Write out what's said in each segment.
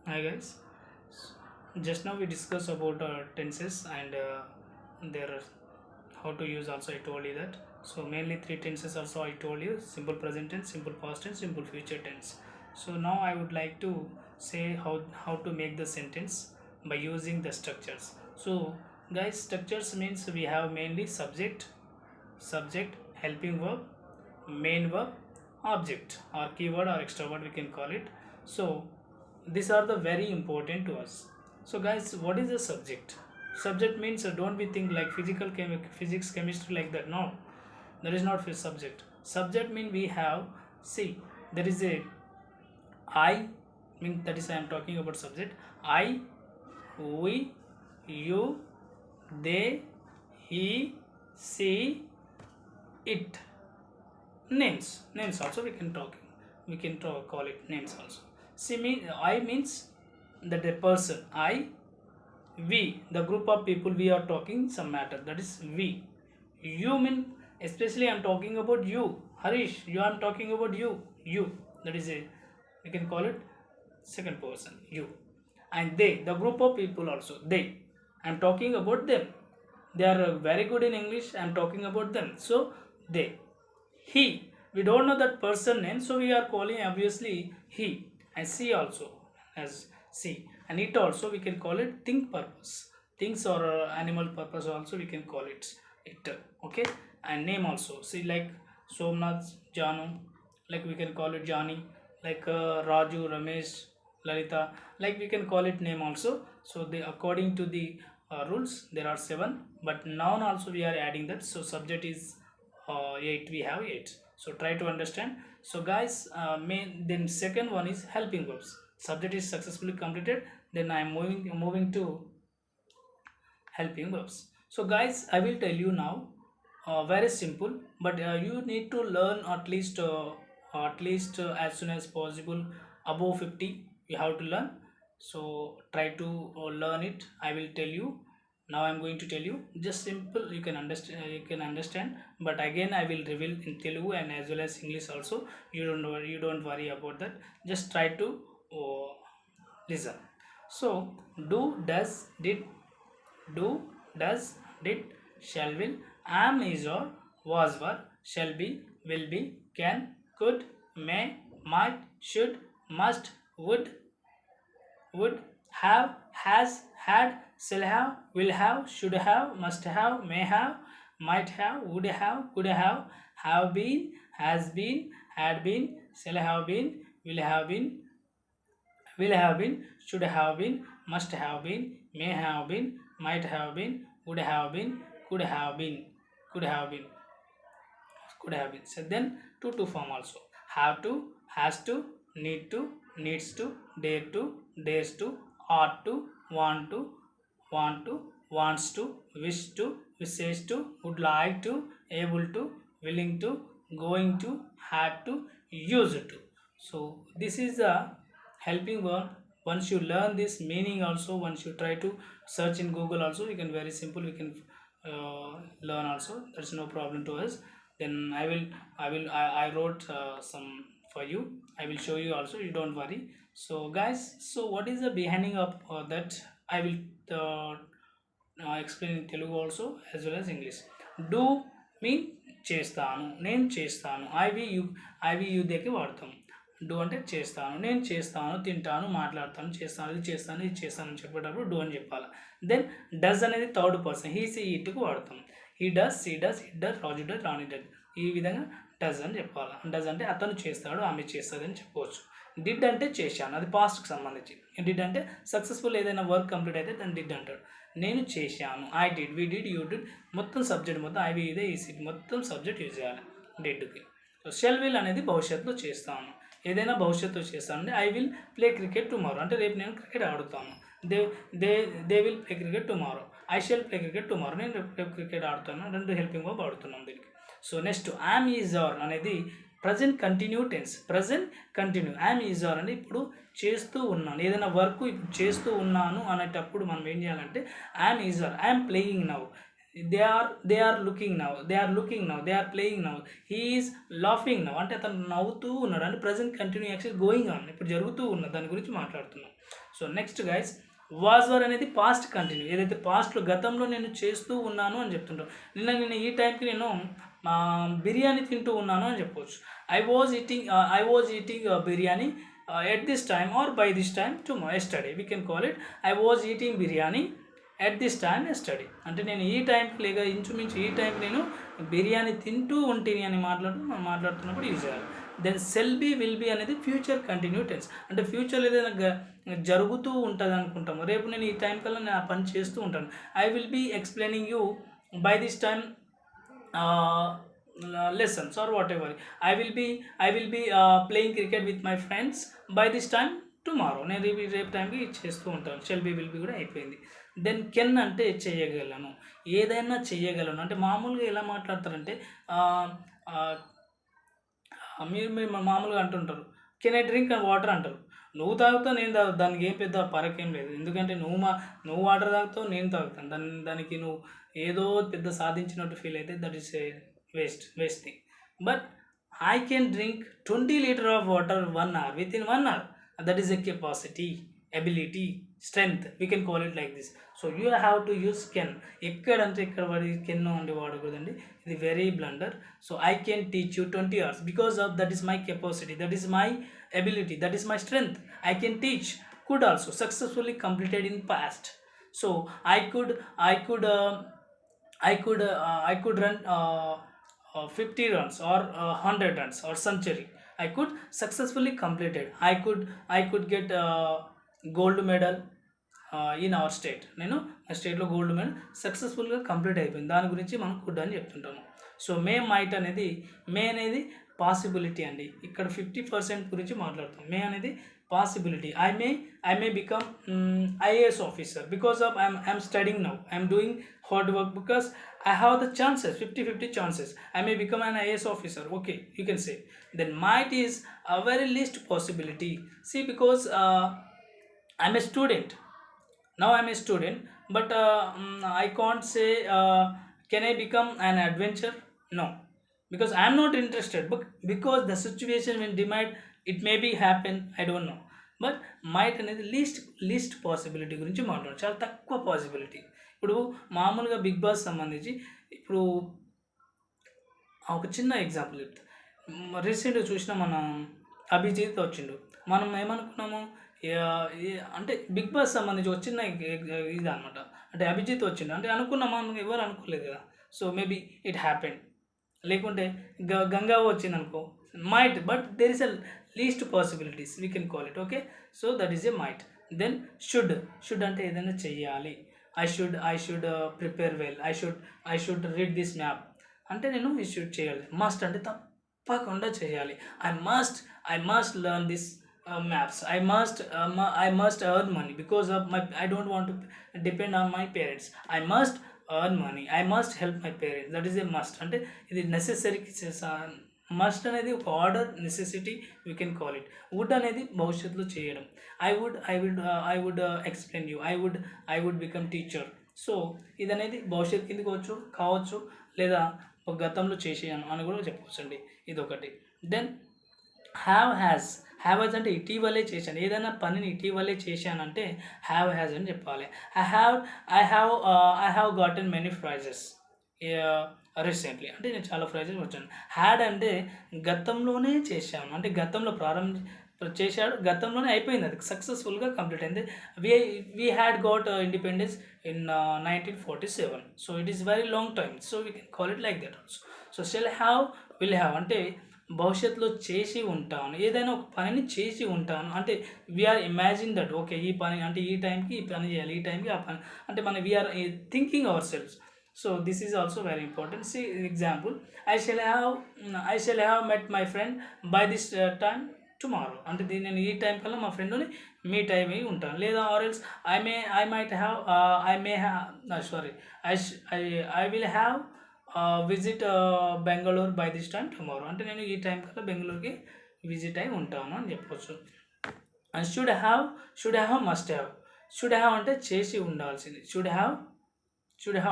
Hi guys. Just now we discussed about tenses and their how to use. Also, I told you that. So mainly three tenses. Also, I told you: simple present tense, simple past tense, simple future tense. So now I would like to say how to make the sentence by using the structures. So guys, structures means we have mainly subject, helping verb, main verb, object or keyword or extra word we can call it. So these are the very important to us. So guys, what is the subject? Subject means don't we think like physics, chemistry like that. No, that is not for subject. Subject mean we have, see, there is a I, mean that is I am talking about subject. I, we, you, they, he, she, it. Names also we can call it names also. See, mean I means that the person. I, we, the group of people we are talking some matter, that is we. You mean, especially I'm talking about you, Harish, you, I'm talking about you, that is a, we can call it second person, you. And they, the group of people also, they, I'm talking about them. They are very good in English, I'm talking about them. So they. He, we don't know that person name, so we are calling obviously he. And she also as she. And it also we can call it think purpose, things or animal purpose also we can call it. Okay. And name also, see, like Somnath, Janu, like we can call it Jani, like Raju, Ramesh, Lalita, like we can call it name also. So they, according to the rules, there are seven, but noun also we are adding that. So subject is 8, we have 8. So try to understand. So guys, main, then second one is helping verbs. Subject is successfully completed, then I am moving to helping verbs. So guys, I will tell you now, very simple, but you need to learn at least as soon as possible. Above 50 you have to learn. So try to learn it. I will tell you now. I'm going to tell you just simple, you can understand, but again I will reveal in Telugu and as well as English also. You don't worry about that. Just try to uh, listen. So do, does, did, do, does, did, shall, will, am, is or was, were, shall be, will be, can, could, may, might, should, must, would, have, has, had, shall have, will have, should have, must have, may have, might have, would have, could have been, has been, had been, shall have been, will have been, should have been, must have been, may have been, might have been, would have been, could have been, could have been, could have been. So then to form also. Have to, has to, need to, needs to, dare to, dares to, ought to, want to, wants to, wish to, wishes to, would like to, able to, willing to, going to, had to, used to. So this is the helping verb. Once you learn this meaning also, once you try to search in Google also, you can very simple, we can learn also. That's no problem to us. Then I wrote some for you. I will show you also, you don't worry. So guys, so what is the behind of that? I will explain in Telugu also as well as English. Do mean చేస్తాను, నేను చేస్తాను. IV you దగ్గర వాడతాం. Do అంటే చేస్తాను, నేను చేస్తాను, తింటాను, మాట్లాడతాను, చేస్తాను, ఇది చేస్తాను, ఇది చేస్తాను అని చెప్పేటప్పుడు డూ అని చెప్పాలి. దెన్ డస్ అనేది థర్డ్ పర్సన్, హీ సీ ఇట్కు వాడతాం. He does, she does, it does, Raju does, Rani does. ఈ విధంగా డస్ అని చెప్పాలి. డస్ అంటే అతను చేస్తాడు, ఆమె చేస్తుంది అని చెప్పవచ్చు. డిడ్ అంటే చేశాను, అది పాస్ట్కి సంబంధించి. డిడ్ అంటే సక్సెస్ఫుల్ ఏదైనా వర్క్ కంప్లీట్ అయితే దాన్ని డిడ్ అంటాడు. నేను చేశాను, I did, we did, you did, మొత్తం సబ్జెక్ట్ మొత్తం ఐవి ఇదే ఈసీ మొత్తం సబ్జెక్ట్ యూజ్ చేయాలి డిడ్కి. సో షెల్ విల్ అనేది భవిష్యత్తులో చేస్తాను, ఏదైనా భవిష్యత్తులో చేస్తాను. అంటే I will play cricket tomorrow, అంటే రేపు నేను క్రికెట్ ఆడుతాను. They they they will play cricket tomorrow, I shall play cricket tomorrow, నేను రేపు క్రికెట్ ఆడుతాను. రెండు హెల్పింగ్ వర్బ్ ఆడుతున్నాం దీనికి. So next am, is, are అనేది present continue tense. Present continue, am, is, are అని ఇప్పుడు చేస్తూ ఉన్నాను, ఏదైనా వర్క్ ఇప్పుడు చేస్తూ ఉన్నాను అనేటప్పుడు మనం ఏం చేయాలంటే am, is, are, I'm playing now, they are looking now, they are playing now, he is laughing now, అంటే అతను నవ్వుతూ ఉన్నాడు. అంటే present continue action going on, ఇప్పుడు జరుగుతూ ఉన్నది, దాని గురించి మాట్లాడుతున్నాం. So next guys, was were అనేది పాస్ట్ కంటిన్యూ, ఏదైతే పాస్ట్లో గతంలో నేను చేస్తూ ఉన్నాను అని చెప్తుంటాను. నేను ఈ టైంకి నేను బిర్యానీ తింటూ ఉన్నాను అని చెప్పవచ్చు. I was eating biryani at this time or by this time yesterday, we can call it I was eating biryani at this time yesterday. అంటే నేను ఈ టైంకి లేక ఇంచుమించు ఈ టైంకి నేను బిర్యానీ తింటూ ఉంటుంది అని మాట్లాడుతున్నప్పుడు యూజ్ చేయాలి. దెన్ విల్ బీ అనేది ఫ్యూచర్ కంటిన్యూ టెన్స్, అంటే ఫ్యూచర్లో ఏదైనా జరుగుతూ ఉంటుంది అనుకుంటాము. రేపు నేను ఈ టైం కల్లా నేను ఆ పని చేస్తూ ఉంటాను. I will be explaining you by this time lessons or whatever. I will be playing cricket with my friends by this time tomorrow. నేను రేపు టైంకి చేస్తూ ఉంటాను. షెల్ బీ విల్ బీ కూడా అయిపోయింది. దెన్ కెన్ అంటే చేయగలను, ఏదైనా చేయగలను. అంటే మామూలుగా ఎలా మాట్లాడతారంటే మీరు మామూలుగా అంటుంటారు కెన్ ఐ డ్రింక్ వాటర్ అంటారు. నువ్వు తాగుతావు, నేను తాగుతాను, దానికి ఏం పెద్ద పరకేం లేదు. ఎందుకంటే నువ్వు వాటర్ తాగుతావు, నేను తాగుతాను. దానికి నువ్వు ఏదో పెద్ద సాధించినట్టు ఫీల్ అయితే that is waste thing. But I can drink 20 liters of water 1 hour within 1 hour. That is a capacity, ability, strength. We can call it like this. So you have to use can. ekkadante ekkada can only vaadakudandi, idi very blunder. So I can teach you 20 hours because of that is my capacity, that is my ability, that is my strength. I can teach. Could also successfully completed in past. So I could run 50 runs or 100 runs or century. I could successfully completed. I could get gold medal in our state. నేను ఆ స్టేట్లో gold medal సక్సెస్ఫుల్గా complete అయిపోయింది. దాని గురించి మనం could అని చెప్తుంటాము. So might అనేది పాసిబిలిటీ అండి. ఇక్కడ 50% గురించి మాట్లాడుతాం. అనేది possibility. I may become IAS officer because of I'm studying now. I'm doing hard work because I have the chances, 50-50 chances. I may become an IAS officer. Okay, you can say. Then might is a very least possibility. See, because I'm a student. Now I'm a student, but I can't say can I become an adventure? No, because I'm not interested. But because the situation will demand, it may be happen, I don't know. But might అనేది least possibility గురించి మాట్లాడు, చాలా తక్కువ possibility. ఇప్పుడు మామూలుగా big boss సంబంధించి ఇప్పుడు ఒక చిన్న ఎగ్జాంపుల్ చెప్తా. రీసెంట్గా చూసిన మన అభిజిత్ వచ్చిండు. మనం ఏమనుకున్నాము అంటే బిగ్ బాస్ సంబంధించి ఒక చిన్న ఇది అనమాట. అంటే అభిజిత్ వచ్చిండు అంటే అనుకున్నామా, ఎవరు అనుకోలేదు కదా. So maybe it happen. లేకుంటే గంగా వచ్చింది అనుకో, might, but there is a least possibilities, we can call it. Okay, so that is a might. Then should ante edaina cheyali. I should prepare well. I should read this map ante nenu I should cheyali. Must ante tappakunda cheyali. I must learn this maps. I must earn money because of I don't want to depend on my parents. I must earn money. I must help my parents. That is a must. Ante ఇది necessary. Must అనేది ఒక order, necessity, we can call it. Would అనేది భవిష్యత్తులో చేయడం. I would explain you. I would become teacher. So ఇది అనేది భవిష్యత్ కిందకి కావచ్చు లేదా ఒక గతంలో చేసేయను అని కూడా చెప్పవచ్చు అండి. ఇదొకటి. దెన్ హ్యావ్ అంటే ఇటీవలే చేశాను, ఏదైనా పనిని ఇటీవలే చేశానంటే హ్యావ్ హ్యాజ్ అని చెప్పాలి. I have gotten many prizes recently, అంటే నేను చాలా ప్రైజెస్ వచ్చాను. హ్యాడ్ అంటే గతంలోనే చేశాను, అంటే గతంలో చేశాడు, గతంలోనే అయిపోయింది, అది సక్సెస్ఫుల్గా కంప్లీట్ అయింది. We had got independence in 1947. So it is very long time. So we can call it like that also. So shall have, will have అంటే భవిష్యత్తులో చేసి ఉంటాను, ఏదైనా ఒక పనిని చేసి ఉంటాను. అంటే వీఆర్ ఇమాజిన్ దట్ ఓకే ఈ పని అంటే ఈ టైంకి ఈ పని చేయాలి, ఈ టైంకి ఆ పని, అంటే మనం we are thinking ourselves. So this is also very important. See example, I shall have met my friend by this time tomorrow. అంటే నేను ఈ టైం కల్లా మా ఫ్రెండ్ని మీట్ అయ్యి ఉంటాను. లేదా or else I will have visit Bengaluru by this time tomorrow. అంటే నేను ఈ టైం కల్లా బెంగళూరుకి విజిట్ అయి ఉంటాను అని చెప్పవచ్చు. And should have must have. Should have అంటే చేసి ఉండాల్సింది. షుడ్ హ్యావ్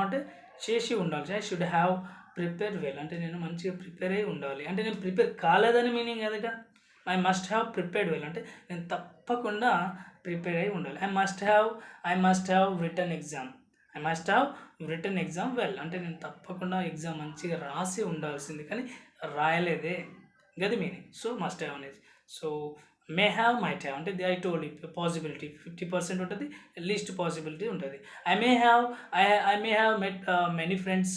అంటే చేసి ఉండాలి. I should have prepare well అంటే నేను మంచిగా ప్రిపేర్ అయి ఉండాలి. అంటే నేను ప్రిపేర్ కాలేదని మీనింగ్ కదట. I must have prepared well అంటే నేను తప్పకుండా ప్రిపేర్ అయి ఉండాలి. I must have written exam. I must have written exam well, అంటే నేను తప్పకుండా ఎగ్జామ్ మంచిగా రాసి ఉండాల్సింది కానీ రాయలేదే, గది మీనింగ్. సో మస్ట్ హ్యావ్ అనేది. So may have, might have అంటే ఐ టోల్డ్ యూ పాసిబిలిటీ 50% ఉంటుంది, లీస్ట్ పాసిబిలిటీ ఉంటుంది. I may have met many friends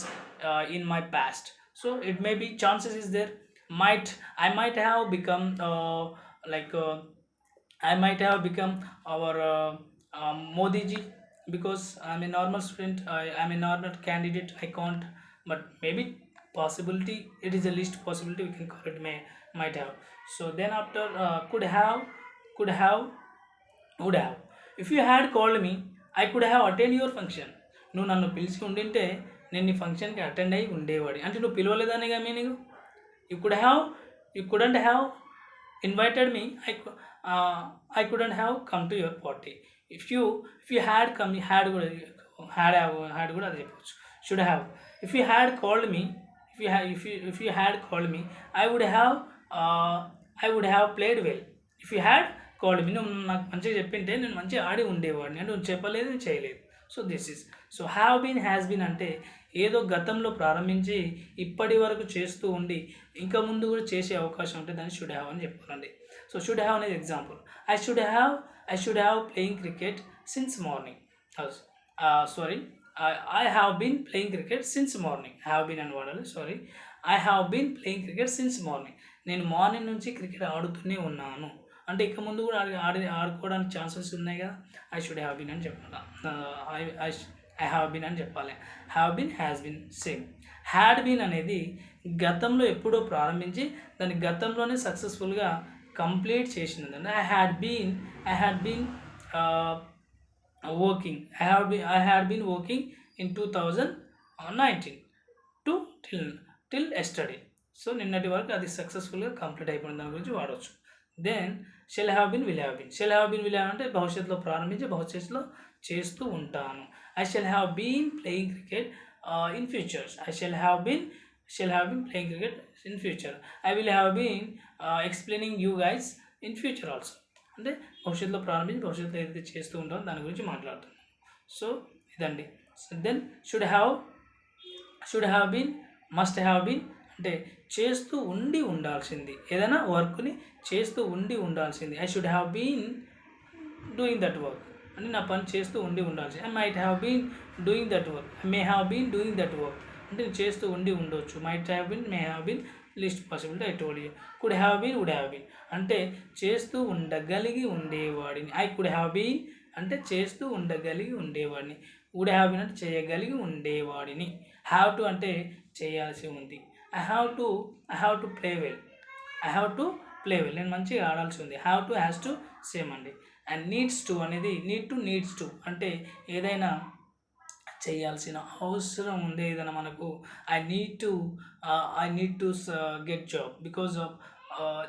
in my past. So it may be chances is there. I might have become like I might have become our Modi ji, because I'm a normal student, I'm a normal candidate, I can't, but maybe possibility, it is a least possibility, we can call it might have. So then after could have, would have. If you had called me, I could have attend your function. నువ్వు నన్ను పిలిచి ఉండింటే నేను నీ ఫంక్షన్కి attend అయ్యి ఉండేవాడి, అంటే నువ్వు పిలవలేదనేగా meaning. You couldn't have invited me. I couldn't have come to your party. If you had come, you had good, had good అది చెప్పొచ్చు. Should have. If you had called me, if you had called me, I would have played well. If you had called me, నువ్వు నాకు మంచిగా చెప్పింటే నేను మంచిగా ఆడి ఉండేవాడిని, అంటే నువ్వు చెప్పలేదు, చేయలేదు. So this is. So have been, has been అంటే ఏదో గతంలో ప్రారంభించి ఇప్పటి వరకు చేస్తూ ఉండి ఇంకా ముందు కూడా చేసే అవకాశం ఉంటే దాన్ని షుడ్ హ్యావ్ అని చెప్పాలండి. సో షుడ్ హ్యావ్ అనేది example. I should have playing cricket since morning. Sorry, I have been playing cricket since morning. Have been అని వాడాలి, sorry. I have been playing cricket since morning. నేను morning నుంచి cricket ఆడుతూనే ఉన్నాను, అంటే ఇక ముందు కూడా ఆడుకోవడానికి ఛాన్సెస్ ఉన్నాయి కదా. ఐ షుడ్ హ్యావ్ బీన్ అని చెప్పాలి, ఐ హ్యావ్ బీన్ అని చెప్పాలి. Have been, has been same. Had been అనేది గతంలో ఎప్పుడో ప్రారంభించి దాన్ని గతంలోనే సక్సెస్ఫుల్గా కంప్లీట్ చేసినదండి. I had been working. I had been working in 2019 to till yesterday. So నిన్నటి వరకు అది సక్సెస్ఫుల్గా కంప్లీట్ అయిపోయిన దాని గురించి వాడవచ్చు. Then shall have been, will have been. Shall have been, will have అంటే భవిష్యత్తులో ప్రారంభించి భవిష్యత్తులో చేస్తూ ఉంటాను. I shall have been playing cricket in future. I shall have been playing cricket in future. I will have been explaining you guys in future also. అంటే భవిష్యత్తులో ప్రారంభించి భవిష్యత్తులో ఏదైతే చేస్తూ ఉంటామో దాని గురించి మాట్లాడుతున్నాను. సో ఇదండి. Then should have been, must have been అంటే చేస్తూ ఉండాల్సింది, ఏదైనా వర్క్ని చేస్తూ ఉండాల్సింది. I should have been doing that work అంటే నా పని చేస్తూ ఉండాల్సింది. I might have been doing that work. I may have been doing that work అంటే చేస్తూ ఉండొచ్చు. Might have been, may have been, least possibility I told you. Could have been, would have been అంటే చేస్తూ ఉండగలిగి ఉండేవాడిని. I could have been అంటే చేస్తూ ఉండగలిగి ఉండేవాడిని. Would have been అంటే చేయగలిగి ఉండేవాడిని. హ్యావ్ టు అంటే చేయాల్సి ఉంది. I have to play well. నేను మంచిగా ఆడాల్సి ఉంది. Have to, has to same అండి. అండ్ నీడ్స్ టు అనేది నీడ్స్ టు అంటే ఏదైనా చేయాల్సిన అవసరం ఉంది, ఏదైనా మనకు I need to get job because of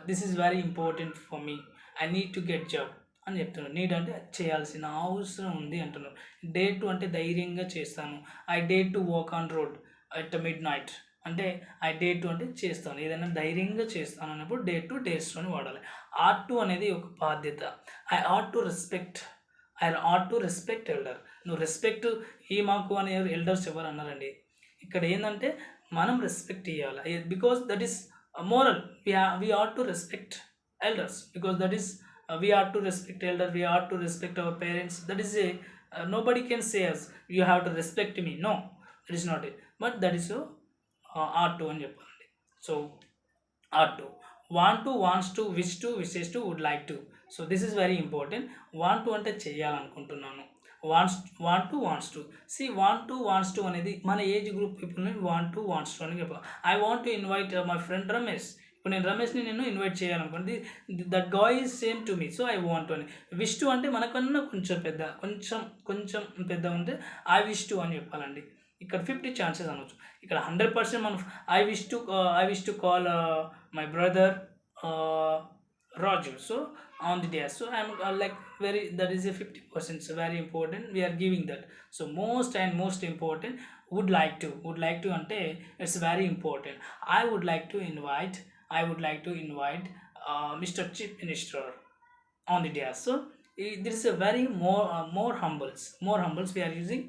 this is very important for me. I need to get job అని చెప్తున్నాను. నీడ్ అంటే చేయాల్సిన అవసరం ఉంది అంటున్నాను. డే టు అంటే ధైర్యంగా చేస్తాను. I day to walk on road at mid night అంటే ఐ డే టు అంటే చేస్తాను, ఏదైనా ధైర్యంగా చేస్తాను అన్నప్పుడు డే టు, డేస్ టు అని వాడాలి. ఆట్ టు అనేది ఒక బాధ్యత. I ought to respect elder. నువ్వు రెస్పెక్ట్ ఈ మాకు అని ఎల్డర్స్ ఎవరు అన్నారండి. ఇక్కడ ఏంటంటే మనం రెస్పెక్ట్ ఇవ్వాలి, because that is moral. we ought to respect elders because that is we ought to respect elder, we ought to respect our parents. That is a nobody can say us you have to respect me. No, that is not it, but that is so ought to అని చెప్పాలండి. So ought to, want to, wants to, wish to, wishes to, would like to. So this is very important. want to అంటే చేయాలనుకుంటున్నాను. want to, wants to. See, wants to అనేది మన age group పీపుల్ని wants to అని చెప్పాలి. I want to invite my friend Ramesh. ఇప్పుడు నేను రమేష్ని ఇన్వైట్ చేయాలనుకోండి, that guy is same to me, so I want to అని. విష్ టు అంటే మనకన్నా కొంచెం పెద్ద ఉంటే ఐ విష్ టు అని చెప్పాలండి. ఇక్కడ 50 ఛాన్సెస్ అనవచ్చు. ఇక్కడ 100% మనం I wish to call my brother Raju. So on the day, so I'm like very, that is a 50%. So very important, we are giving that. So most important, would like to ante it's very important. I would like to invite Mr. Chief Minister on the day. So There is a very more humbles we are using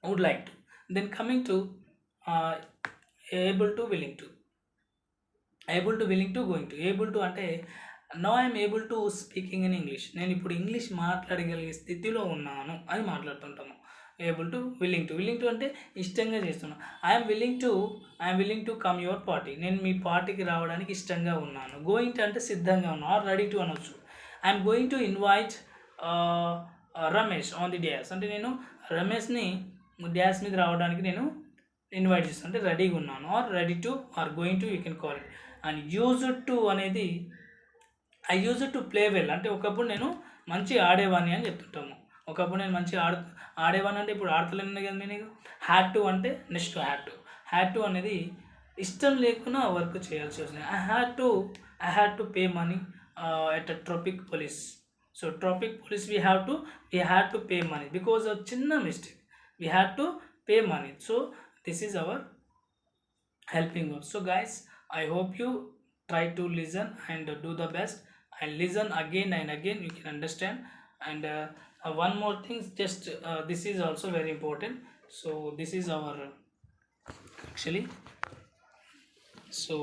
would like to. Then coming to uh, able to, willing to. Able to, willing to, going to. Able to అంటే no I'm able to speaking in English, నేను ఇప్పుడు English మాట్లాడగలిగే స్థితిలో ఉన్నాను అని మాట్లాడుతుంటాము. Able to, willing to అంటే ఇష్టంగా చేస్తున్నాను. I'm willing to come your party, నేను మీ పార్టీకి రావడానికి ఇష్టంగా ఉన్నాను. గోయింగ్ టు అంటే సిద్ధంగా ఉన్నాను, ఆర్ రెడీ టు అనొచ్చు. I'm going to invite Ramesh on the dais, అంటే నేను రమేష్ని డ్యాస్ మీద రావడానికి నేను ఇన్వైట్ చేస్తాను, అంటే రెడీగా ఉన్నాను. Are ready to, are going to, you can call it. And used to అనేది I use to play well, అంటే ఒకప్పుడు నేను మంచి ఆడేవాడిని అని చెప్తుంటాము. ఒకప్పుడు నేను మంచి ఆడేవాడిని అంటే ఇప్పుడు ఆడతలేను కదా నేను. హ్యాడ్ టు అంటే నెక్స్ట్ హ్యాడ్ టు అనేది ఇష్టం లేకుండా వర్క్ చేయాల్సి వస్తుంది. I had to pay money at traffic police. So traffic police we had to pay money because of చిన్న mistake, we had to pay money. So this is our helping word. So guys, I hope you try to listen and do the best, and listen again and again, you can understand. And one more thing, just this is also very important. So this is our actually, so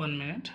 one minute.